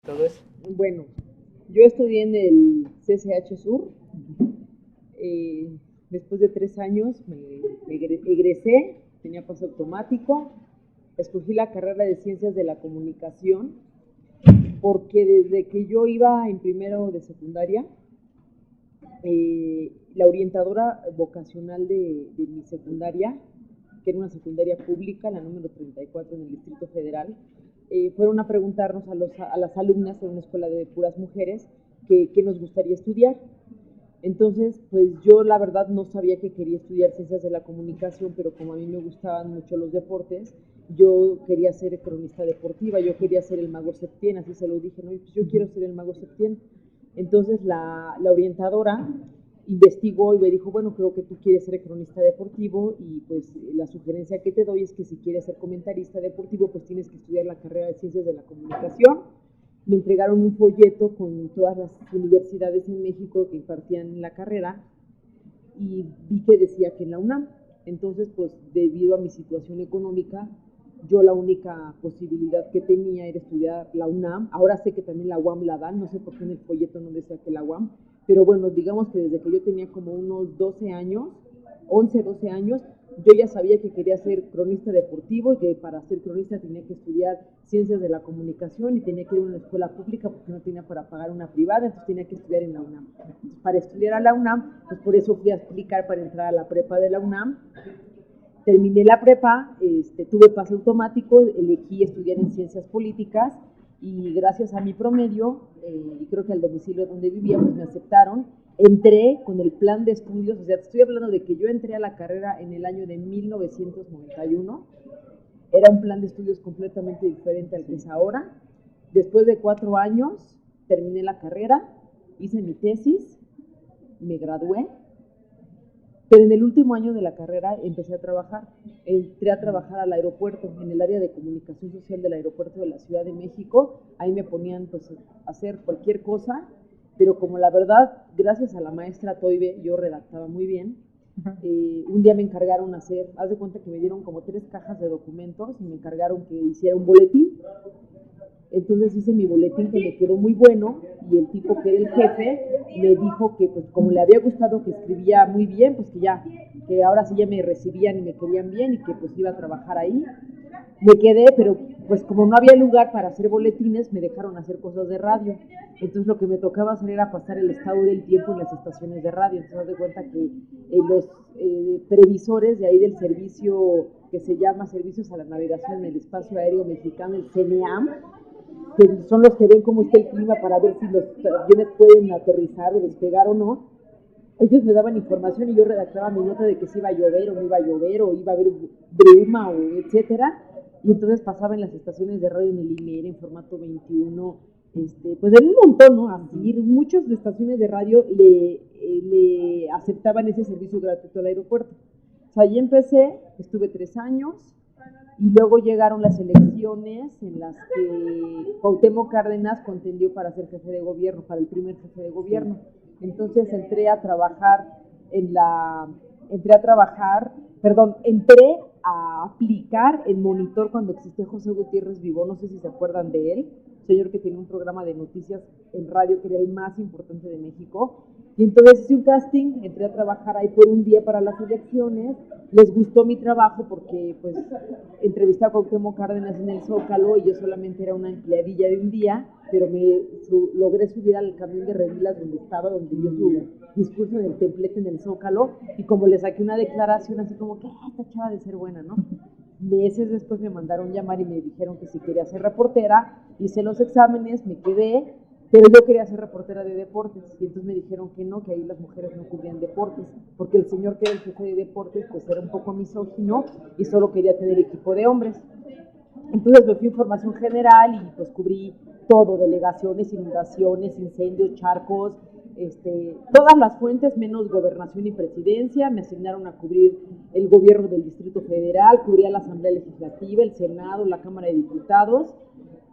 todo eso? Bueno, yo estudié en el CCH Sur. Después de 3 años me egresé, tenía paso automático. Escogí la carrera de Ciencias de la Comunicación porque desde que yo iba en primero de secundaria, la orientadora vocacional de mi secundaria, que era una secundaria pública, la número 34 en el Distrito Federal, fueron a preguntarnos a las alumnas en una escuela de puras mujeres qué nos gustaría estudiar. Entonces, pues yo la verdad no sabía que quería estudiar Ciencias de la Comunicación, pero como a mí me gustaban mucho los deportes, yo quería ser cronista deportiva, yo quería ser el Mago Septién, así se lo dije, ¿no? Pues yo quiero ser el Mago Septién. Entonces la orientadora investigó y me dijo, bueno, creo que tú quieres ser cronista deportivo y pues la sugerencia que te doy es que si quieres ser comentarista deportivo, pues tienes que estudiar la carrera de Ciencias de la Comunicación. Me entregaron un folleto con todas las universidades en México que impartían la carrera y vi que decía que en la UNAM. Entonces, pues debido a mi situación económica, yo la única posibilidad que tenía era estudiar la UNAM. Ahora sé que también la UAM la dan, no sé por qué en el folleto no decía que la UAM, pero bueno, digamos que desde que yo tenía como unos 12 años, 11, 12 años, yo ya sabía que quería ser cronista deportivo y que para ser cronista tenía que estudiar Ciencias de la Comunicación y tenía que ir a una escuela pública porque no tenía para pagar una privada, entonces tenía que estudiar en la UNAM. Entonces, para estudiar a la UNAM, pues por eso fui a aplicar para entrar a la prepa de la UNAM. Terminé la prepa, tuve pase automático, elegí estudiar en Ciencias Políticas y gracias a mi promedio, y creo que al domicilio donde vivía, pues me aceptaron. Entré con el plan de estudios, o sea, te estoy hablando de que yo entré a la carrera en el año de 1991, era un plan de estudios completamente diferente al que es ahora. Después de 4 años, terminé la carrera, hice mi tesis, me gradué, pero en el último año de la carrera empecé a trabajar. Entré a trabajar al aeropuerto, en el área de comunicación social del aeropuerto de la Ciudad de México. Ahí me ponían pues a hacer cualquier cosa, pero como la verdad, gracias a la maestra Toibe, yo redactaba muy bien. Un día me encargaron hacer, haz de cuenta que me dieron como 3 cajas de documentos y me encargaron que hiciera un boletín. Entonces hice mi boletín que me quedó muy bueno y el tipo que era el jefe me dijo que pues como le había gustado que escribía muy bien, pues que ahora sí ya me recibían y me querían bien y que pues iba a trabajar ahí. Me quedé, pero pues como no había lugar para hacer boletines, me dejaron hacer cosas de radio. Entonces lo que me tocaba hacer era pasar el estado del tiempo en las estaciones de radio. Entonces, haz de cuenta que los previsores de ahí del servicio que se llama Servicios a la Navegación en el Espacio Aéreo Mexicano, el CNEAM, que son los que ven cómo está el clima para ver si los aviones pueden aterrizar o despegar o no. Ellos me daban información y yo redactaba mi nota de que si iba a llover o no iba a llover o iba a haber bruma o etcétera. Y entonces pasaba en las estaciones de radio en el IMER, en formato 21, pues en un montón, ¿no? Así, muchas estaciones de radio le aceptaban ese servicio gratuito al aeropuerto. O sea, allí empecé, estuve 3 años, y luego llegaron las elecciones en las que Cuauhtémoc Cárdenas contendió para ser jefe de gobierno, para el primer jefe de gobierno. Entonces entré a aplicar en Monitor cuando existía José Gutiérrez Vivó, no sé si se acuerdan de él, señor que tenía un programa de noticias en radio que era el más importante de México. Y entonces hice un casting, entré a trabajar ahí por un día para las elecciones, les gustó mi trabajo porque pues entrevisté a Cuauhtémoc Cárdenas en el Zócalo y yo solamente era una empleadilla de un día, pero logré subir al camión de Revilas donde dio su discurso del templete en el Zócalo, y como le saqué una declaración así como que esta chava de ser buena, ¿no? Meses después me mandaron llamar y me dijeron que si quería ser reportera, hice los exámenes, me quedé, pero yo quería ser reportera de deportes, y entonces me dijeron que no, que ahí las mujeres no cubrían deportes, porque el señor que era el jefe de deportes pues era un poco misógino y solo quería tener equipo de hombres. Entonces me fui a información general y pues cubrí todo, delegaciones, inundaciones, incendios, charcos, todas las fuentes menos gobernación y presidencia. Me asignaron a cubrir el gobierno del Distrito Federal, cubría la Asamblea Legislativa, el Senado, la Cámara de Diputados.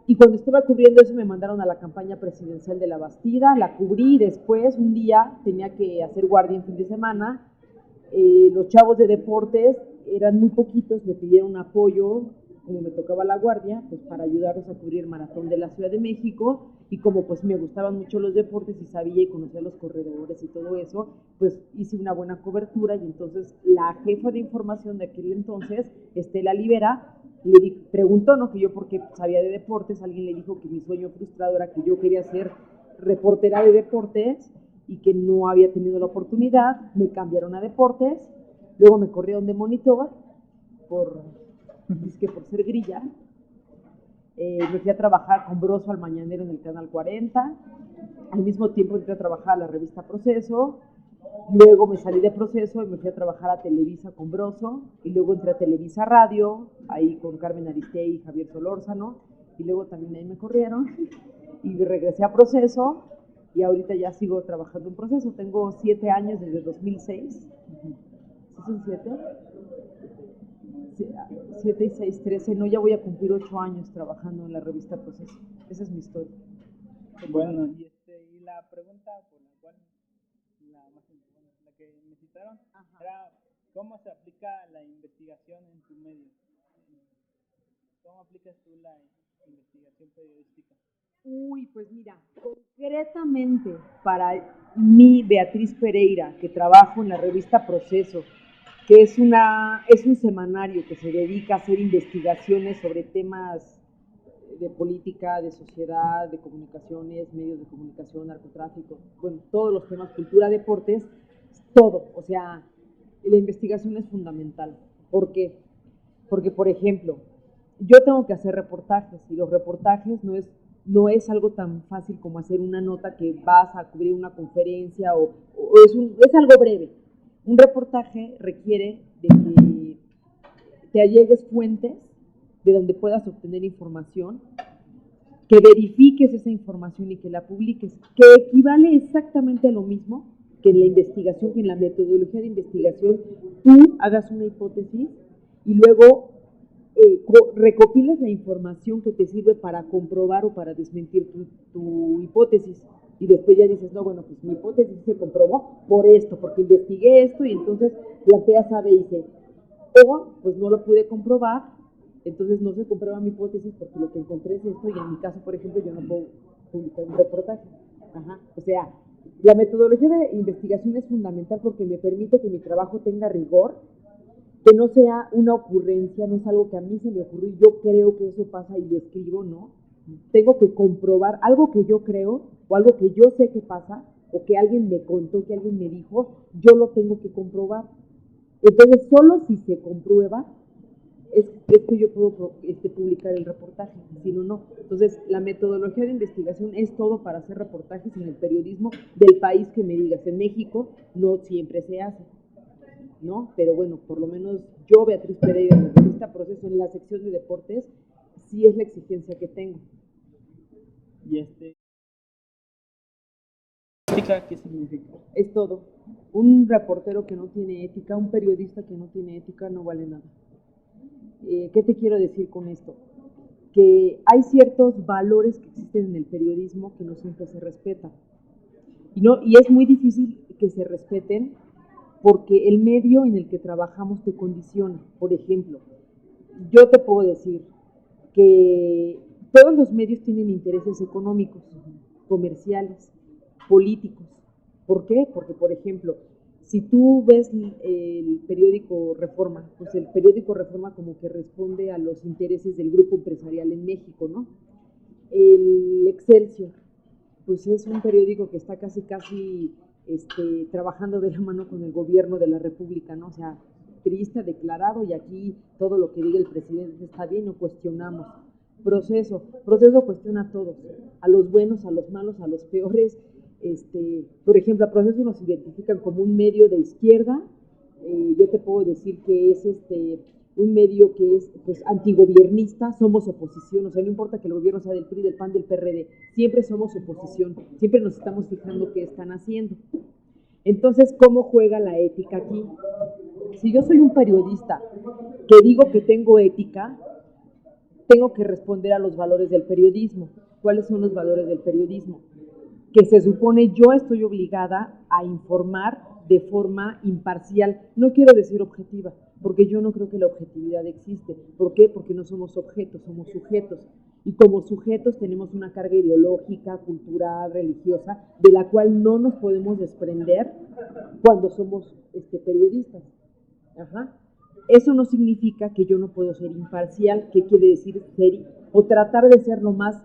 Y cuando estaba cubriendo eso me mandaron a la campaña presidencial de la Bastida, la cubrí y después un día tenía que hacer guardia en fin de semana. Los chavos de deportes eran muy poquitos, me pidieron apoyo como me tocaba la guardia, pues para ayudarlos a cubrir el maratón de la Ciudad de México, y como pues me gustaban mucho los deportes y sabía y conocía los corredores y todo eso, pues hice una buena cobertura, y entonces la jefa de información de aquel entonces, Estela Libera, preguntó, ¿no? Que yo porque sabía de deportes, alguien le dijo que mi sueño frustrado era que yo quería ser reportera de deportes y que no había tenido la oportunidad, me cambiaron a deportes, luego me corrieron de monitor por ser grilla. Me fui a trabajar con Broso al Mañanero en el Canal 40, al mismo tiempo entré a trabajar a la revista Proceso, luego me salí de Proceso y me fui a trabajar a Televisa con Broso, y luego entré a Televisa Radio, ahí con Carmen Aristegui y Javier Solórzano, y luego también ahí me corrieron, y regresé a Proceso, y ahorita ya sigo trabajando en Proceso. Tengo 7 años desde 2006. ¿Sí son 7? 7 y 6, 13, no, ya voy a cumplir 8 años trabajando en la revista Proceso. Esa es mi historia. Bueno, y la pregunta por la cual, la que me citaron, era ¿cómo se aplica la investigación en tu medio? ¿Cómo aplicas tú la investigación periodística? Uy, pues mira, concretamente para mí, Beatriz Pereira, que trabajo en la revista Proceso, que es un semanario que se dedica a hacer investigaciones sobre temas de política, de sociedad, de comunicaciones, medios de comunicación, narcotráfico, bueno, todos los temas, cultura, deportes, todo. O sea, la investigación es fundamental. ¿Por qué? Porque, por ejemplo, yo tengo que hacer reportajes, y los reportajes no es algo tan fácil como hacer una nota que vas a cubrir una conferencia, o es algo breve. Un reportaje requiere de que te allegues fuentes de donde puedas obtener información, que verifiques esa información y que la publiques, que equivale exactamente a lo mismo que en la investigación, que en la metodología de investigación tú hagas una hipótesis y luego recopilas la información que te sirve para comprobar o para desmentir tu hipótesis. Y después ya dices, no, bueno, pues mi hipótesis se comprobó por esto, porque investigué esto, y entonces planteas A, B y C. O, pues no lo pude comprobar, entonces no se comprueba mi hipótesis porque lo que encontré es esto, y en mi caso, por ejemplo, yo no puedo publicar un reportaje. O sea, la metodología de investigación es fundamental porque me permite que mi trabajo tenga rigor, que no sea una ocurrencia, no es algo que a mí se me ocurrió y yo creo que eso pasa y lo escribo, ¿no? Tengo que comprobar algo que yo creo o algo que yo sé que pasa o que alguien me contó, que alguien me dijo, yo lo tengo que comprobar. Entonces, solo si se comprueba es que yo puedo publicar el reportaje, si no, no. Entonces, la metodología de investigación es todo para hacer reportajes en el periodismo del país que me digas. En México no siempre se hace, ¿no? Pero bueno, por lo menos yo, Beatriz Pereira, en la revista Proceso, en la sección de deportes, sí es la exigencia que tengo. ¿Y ética qué significa? Es todo. Un reportero que no tiene ética, un periodista que no tiene ética, no vale nada. ¿Qué te quiero decir con esto? Que hay ciertos valores que existen en el periodismo que no siempre se respetan. Y es muy difícil que se respeten porque el medio en el que trabajamos te condiciona. Por ejemplo, yo te puedo decir que todos los medios tienen intereses económicos, comerciales, políticos. ¿Por qué? Porque, por ejemplo, si tú ves el periódico Reforma, pues el periódico Reforma como que responde a los intereses del grupo empresarial en México, ¿no? El Excelsior, pues es un periódico que está casi trabajando de la mano con el gobierno de la República, ¿no? O sea, priista declarado, y aquí todo lo que diga el presidente está bien, no cuestionamos. Proceso cuestiona a todos, a los buenos, a los malos, a los peores. Por ejemplo, a Proceso nos identifican como un medio de izquierda. Yo te puedo decir que es un medio que es pues antigobiernista, somos oposición, o sea, no importa que el gobierno sea del PRI, del PAN, del PRD, siempre somos oposición, siempre nos estamos fijando qué están haciendo. Entonces, ¿cómo juega la ética aquí? Si yo soy un periodista que digo que tengo ética, tengo que responder a los valores del periodismo. ¿Cuáles son los valores del periodismo? Que se supone yo estoy obligada a informar de forma imparcial. No quiero decir objetiva, porque yo no creo que la objetividad existe. ¿Por qué? Porque no somos objetos, somos sujetos. Y como sujetos tenemos una carga ideológica, cultural, religiosa, de la cual no nos podemos desprender cuando somos periodistas. Ajá. Eso no significa que yo no puedo ser imparcial. ¿Qué quiere decir ser o tratar de ser lo más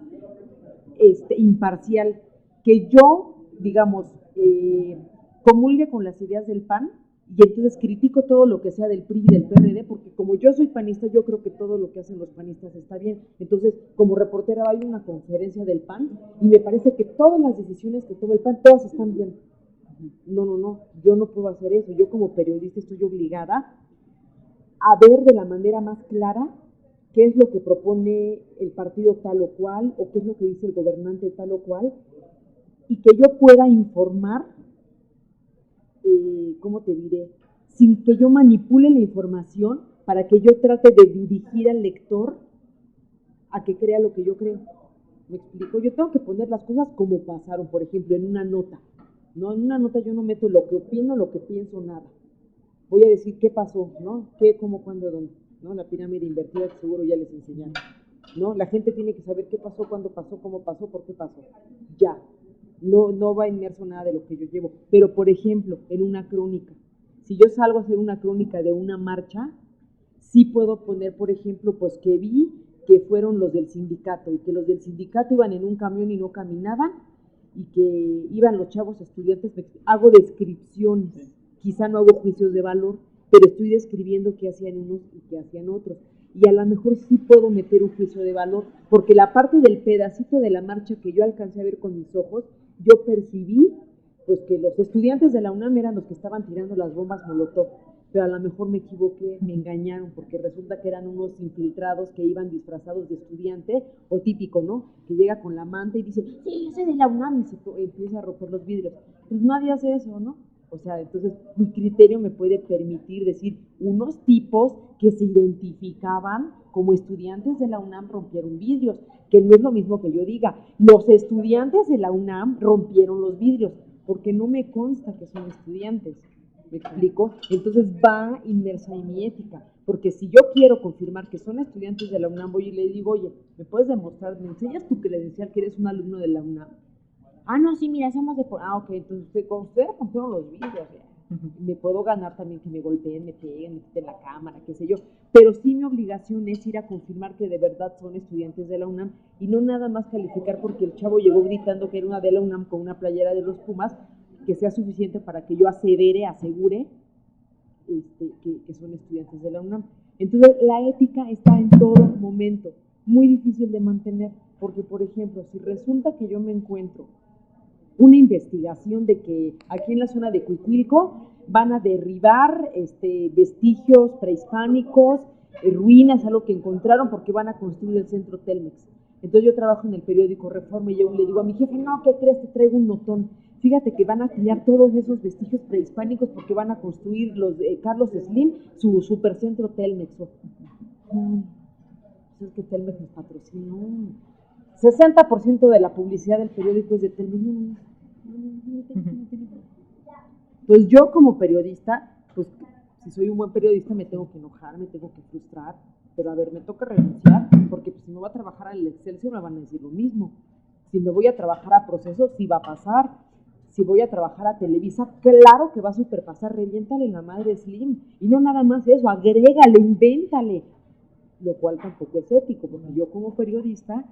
imparcial? Que yo, digamos, comulgue con las ideas del PAN y entonces critico todo lo que sea del PRI y del PRD, porque como yo soy panista, yo creo que todo lo que hacen los panistas está bien. Entonces, como reportera, hay una conferencia del PAN y me parece que todas las decisiones que toma el PAN, todas están bien. No, yo no puedo hacer eso. Yo como periodista estoy obligada a ver de la manera más clara qué es lo que propone el partido tal o cual, o qué es lo que dice el gobernante tal o cual, y que yo pueda informar, ¿cómo te diré? Sin que yo manipule la información para que yo trate de dirigir al lector a que crea lo que yo creo. ¿Me explico? Yo tengo que poner las cosas como pasaron, por ejemplo, en una nota. No, en una nota yo no meto lo que opino, lo que pienso, nada. Voy a decir qué pasó, ¿no? ¿Qué, cómo, cuándo, dónde? ¿No? La pirámide invertida que seguro ya les enseñaron, ¿no? La gente tiene que saber qué pasó, cuándo pasó, cómo pasó, por qué pasó. Ya. No va inmerso nada de lo que yo llevo. Pero, por ejemplo, en una crónica, si yo salgo a hacer una crónica de una marcha, sí puedo poner, por ejemplo, pues que vi que fueron los del sindicato y que los del sindicato iban en un camión y no caminaban y que iban los chavos estudiantes. Hago descripciones. Sí. Quizá no hago juicios de valor, pero estoy describiendo qué hacían unos y qué hacían otros. Y a lo mejor sí puedo meter un juicio de valor, porque la parte del pedacito de la marcha que yo alcancé a ver con mis ojos, yo percibí pues que los estudiantes de la UNAM eran los que estaban tirando las bombas Molotov, pero a lo mejor me equivoqué, me engañaron, porque resulta que eran unos infiltrados que iban disfrazados de estudiante, o típico, ¿no? Que llega con la manta y dice, sí, yo soy de la UNAM, y se empieza a romper los vidrios. Pues nadie hace eso, ¿no? O sea, entonces mi criterio me puede permitir decir, unos tipos que se identificaban como estudiantes de la UNAM rompieron vidrios, que no es lo mismo que yo diga, los estudiantes de la UNAM rompieron los vidrios, porque no me consta que son estudiantes. ¿Me explico? Entonces va inmersa en mi ética, porque si yo quiero confirmar que son estudiantes de la UNAM, voy y le digo, oye, ¿me puedes demostrar, me enseñas tu credencial que eres un alumno de la UNAM? Ah, no, sí, mira, somos de... ok, entonces con ustedes rompieron los vidrios, me puedo ganar también que me golpeen, me peguen, me quiten la cámara, qué sé yo, pero sí mi obligación es ir a confirmar que de verdad son estudiantes de la UNAM y no nada más calificar porque el chavo llegó gritando que era una de la UNAM con una playera de los Pumas, que sea suficiente para que yo asegure que son estudiantes de la UNAM. Entonces la ética está en todo momento, muy difícil de mantener, porque por ejemplo, si resulta que yo me encuentro una investigación de que aquí en la zona de Cuicuilco van a derribar vestigios prehispánicos, ruinas, algo que encontraron porque van a construir el centro Telmex. Entonces yo trabajo en el periódico Reforma y yo le digo a mi jefe, no, ¿qué crees? Te traigo un notón. Fíjate que van a tirar todos esos vestigios prehispánicos porque van a construir los Carlos Slim, su supercentro Telmex. Es que Telmex nos patrocinó. 60% de la publicidad del periódico es de Telmex. Pues yo como periodista, pues si soy un buen periodista me tengo que enojar, me tengo que frustrar, pero a ver, me toca renunciar, porque pues, si me voy a trabajar al Excelsior me van a decir lo mismo. Si me voy a trabajar a Procesos, sí va a pasar. Si voy a trabajar a Televisa, claro que va a superpasar, reviéntale la madre Slim. Y no nada más eso, agrégale, invéntale. Lo cual tampoco es ético, porque yo como periodista